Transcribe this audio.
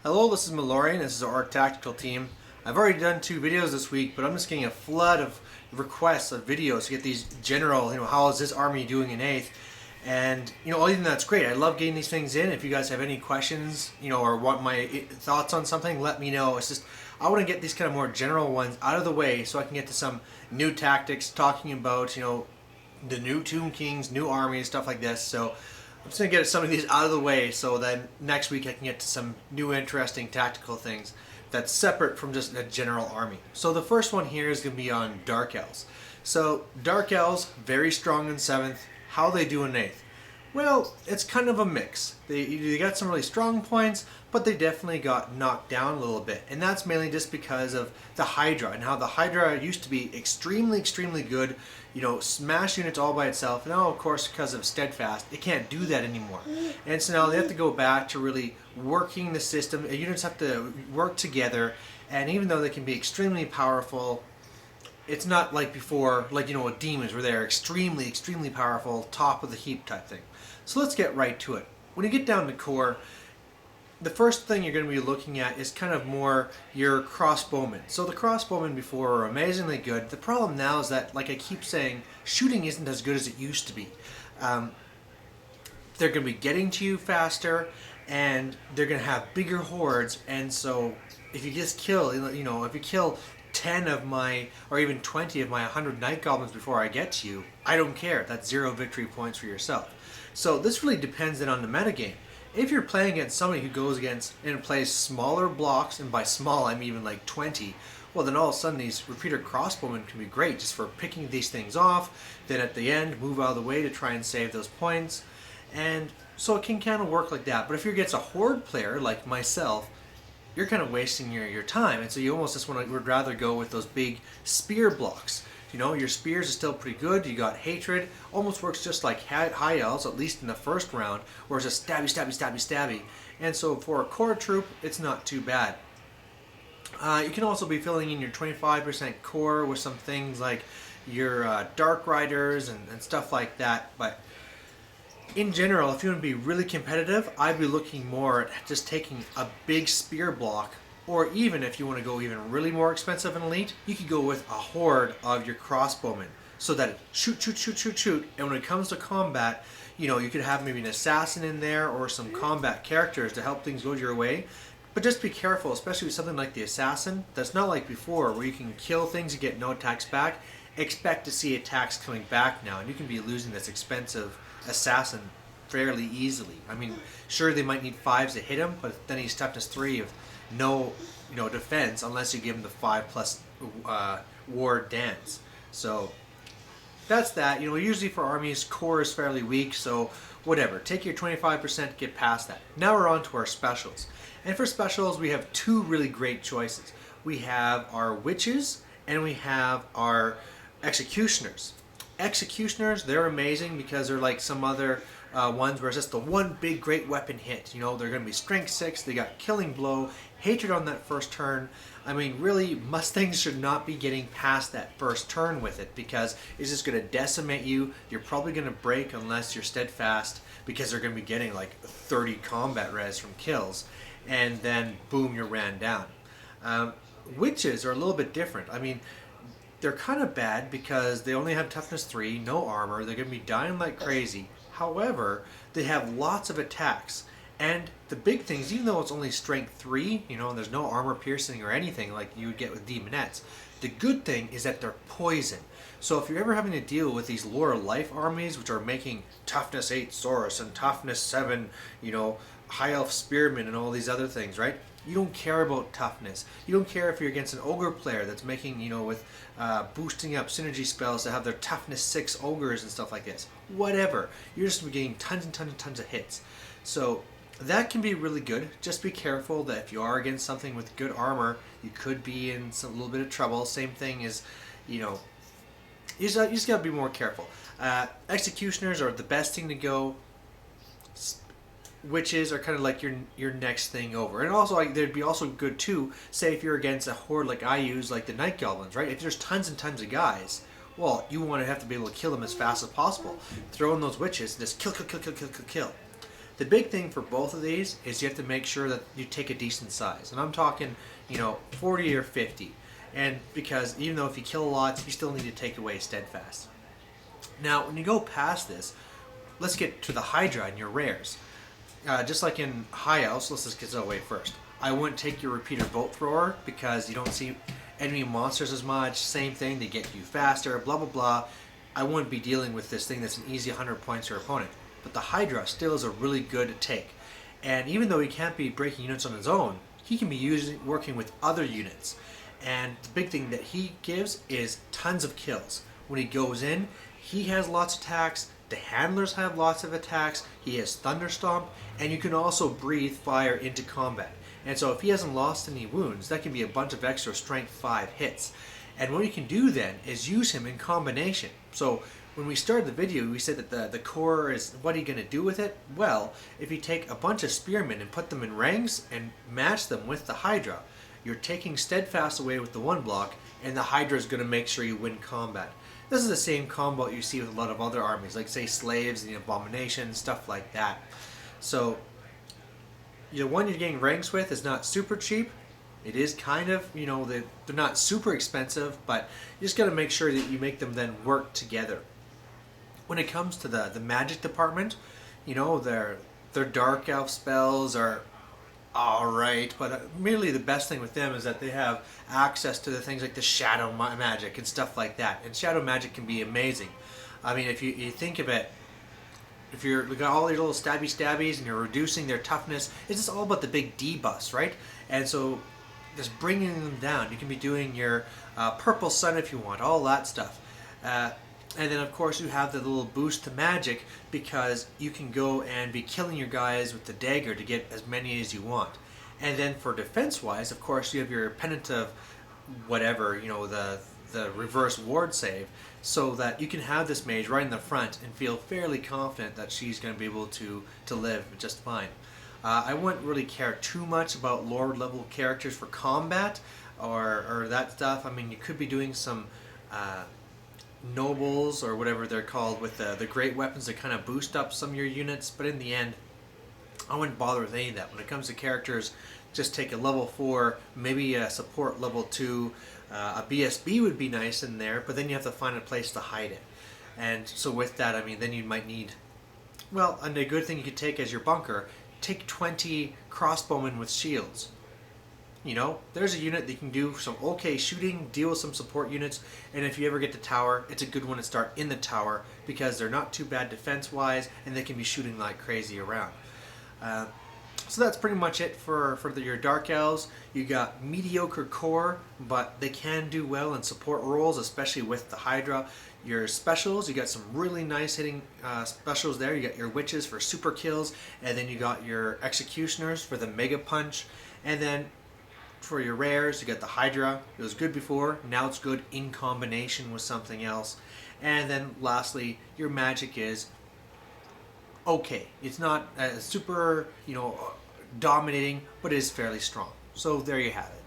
Hello, this is Malorian. This is our tactical team. I've already done 2 videos this week, but I'm just getting a flood of requests of videos to get these general, how is this army doing in 8th? And, even that's great. I love getting these things in. If you guys have any questions, or want my thoughts on something, let me know. It's just, I want to get these kind of more general ones out of the way so I can get to some new tactics, talking about, the new Tomb Kings, new armies, stuff like this. So I'm just going to get some of these out of the way so then next week I can get to some new interesting tactical things that's separate from just a general army. So the first one here is going to be on Dark Elves. So Dark Elves, very strong in 7th. How they do in 8th? Well, it's kind of a mix. They got some really strong points, but they definitely got knocked down a little bit. And that's mainly just because of the Hydra and how the Hydra used to be extremely, extremely good, smash units all by itself. Now, of course, because of Steadfast, it can't do that anymore. And so now they have to go back to really working the system. Units have to work together, and even though they can be extremely powerful, it's not like before, with demons where they're extremely, extremely powerful, top of the heap type thing. So let's get right to it. When you get down to core, the first thing you're going to be looking at is kind of more your crossbowmen. So the crossbowmen before were amazingly good. The problem now is that, like I keep saying, shooting isn't as good as it used to be. They're going to be getting to you faster, and they're going to have bigger hordes, and so if you just kill, if you kill 10 of my, or even 20 of my 100 Night Goblins before I get to you, I don't care. That's 0 victory points for yourself. So this really depends then on the metagame. If you're playing against somebody who goes against and plays smaller blocks, and by small I mean even like 20, well then all of a sudden these repeater crossbowmen can be great just for picking these things off, then at the end move out of the way to try and save those points. And so it can kind of work like that. But if you're against a horde player like myself, you're kind of wasting your time, and so you almost just would rather go with those big spear blocks. Your spears are still pretty good. You got Hatred, almost works just like High Elves, at least in the first round, where it's just stabby, stabby, stabby, stabby. And so for a core troop, it's not too bad. You can also be filling in your 25% core with some things like your Dark Riders and stuff like that, but in general, if you want to be really competitive, I'd be looking more at just taking a big spear block, or even if you want to go even really more expensive and elite, you could go with a horde of your crossbowmen, so that it shoot, shoot, shoot, shoot, shoot, and when it comes to combat, you could have maybe an assassin in there or some combat characters to help things go your way. But just be careful, especially with something like the assassin. That's not like before, where you can kill things and get no attacks back. Expect to see attacks coming back now, and you can be losing this expensive assassin fairly easily. I mean, sure, they might need 5s to hit him, but then he's toughness 3 of no, defense unless you give him the 5+ ward dance. So that's that. Usually for armies, core is fairly weak, so whatever. Take your 25%, get past that. Now we're on to our specials. And for specials, we have 2 really great choices. We have our witches, and we have our executioners. Executioners, they're amazing because they're like some other ones where it's just the one big great weapon hit. They're going to be strength 6, they got killing blow, hatred on that first turn. I mean, really, Mustangs should not be getting past that first turn with it because it's just going to decimate you. You're probably going to break unless you're steadfast because they're going to be getting like 30 combat res from kills, and then boom, you're ran down. Witches are a little bit different. I mean, they're kind of bad because they only have toughness 3, no armor, they're going to be dying like crazy. However, they have lots of attacks. And the big things, even though it's only strength 3, and there's no armor piercing or anything like you would get with demonettes, the good thing is that they're poison. So if you're ever having to deal with these lower life armies, which are making toughness 8 Saurus and toughness 7, high elf spearmen and all these other things, right? You don't care about toughness. You don't care if you're against an ogre player that's making, with boosting up synergy spells to have their toughness 6 ogres and stuff like this. Whatever. You're just getting tons and tons and tons of hits. So that can be really good. Just be careful that if you are against something with good armor, you could be in a little bit of trouble. Same thing as, you just got to be more careful. Executioners are the best thing to go. Witches are kind of like your next thing over. And also, they'd be also good too, say if you're against a horde like I use, like the Night Goblins, right? If there's tons and tons of guys, well, you want to have to be able to kill them as fast as possible. Throw in those witches and just kill, kill, kill, kill, kill, kill, kill. The big thing for both of these is you have to make sure that you take a decent size. And I'm talking, 40 or 50. And because even though if you kill lots, you still need to take away steadfast. Now, when you go past this, let's get to the Hydra and your rares. Just like in High Elves, let's just get that away first. I wouldn't take your repeater bolt thrower because you don't see enemy monsters as much. Same thing, they get you faster, blah blah blah. I wouldn't be dealing with this thing that's an easy 100 points to your opponent. But the Hydra still is a really good take. And even though he can't be breaking units on his own, he can be working with other units. And the big thing that he gives is tons of kills. When he goes in, he has lots of attacks, the handlers have lots of attacks, he has Thunderstomp, and you can also breathe fire into combat. And so if he hasn't lost any wounds, that can be a bunch of extra strength 5 hits. And what you can do then is use him in combination. So when we started the video, we said that the core is, what are you going to do with it? Well, if you take a bunch of spearmen and put them in ranks and match them with the Hydra, you're taking steadfast away with the 1 block, and the Hydra is going to make sure you win combat. This is the same combo you see with a lot of other armies, like say Slaves and the Abomination, stuff like that. So the one you're getting ranks with is not super cheap. It is kind of, they're not super expensive, but you just got to make sure that you make them then work together. When it comes to the magic department, their Dark Elf spells are alright, but really the best thing with them is that they have access to the things like the shadow magic and stuff like that. And shadow magic can be amazing. I mean, if you think of it, if you're got all your little stabbies and you're reducing their toughness, it's just all about the big D-bus, right? And so just bringing them down. You can be doing your purple sun if you want, all that stuff. And then of course you have the little boost to magic because you can go and be killing your guys with the dagger to get as many as you want. And then for defense wise, of course you have your pennant of whatever, the reverse ward save, so that you can have this mage right in the front and feel fairly confident that she's going to be able to live just fine. I wouldn't really care too much about lower level characters for combat or that stuff. I mean, you could be doing some nobles or whatever they're called with the great weapons that kind of boost up some of your units, but in the end I wouldn't bother with any of that. When it comes to characters, just take a level 4, maybe a support level 2, a BSB would be nice in there, but then you have to find a place to hide it. And so with that, I mean, then you might need, well, and a good thing you could take as your bunker, take 20 crossbowmen with shields. There's a unit that can do some okay shooting, deal with some support units, and if you ever get to tower, it's a good one to start in the tower because they're not too bad defense-wise, and they can be shooting like crazy around. So that's pretty much it for your Dark Elves. You got mediocre core, but they can do well in support roles, especially with the Hydra. Your specials, you got some really nice hitting specials there. You got your witches for super kills, and then you got your executioners for the mega punch, and then for your rares, you got the Hydra. It was good before, now it's good in combination with something else. And then lastly, your magic is okay. It's not super, dominating, but it is fairly strong. So there you have it.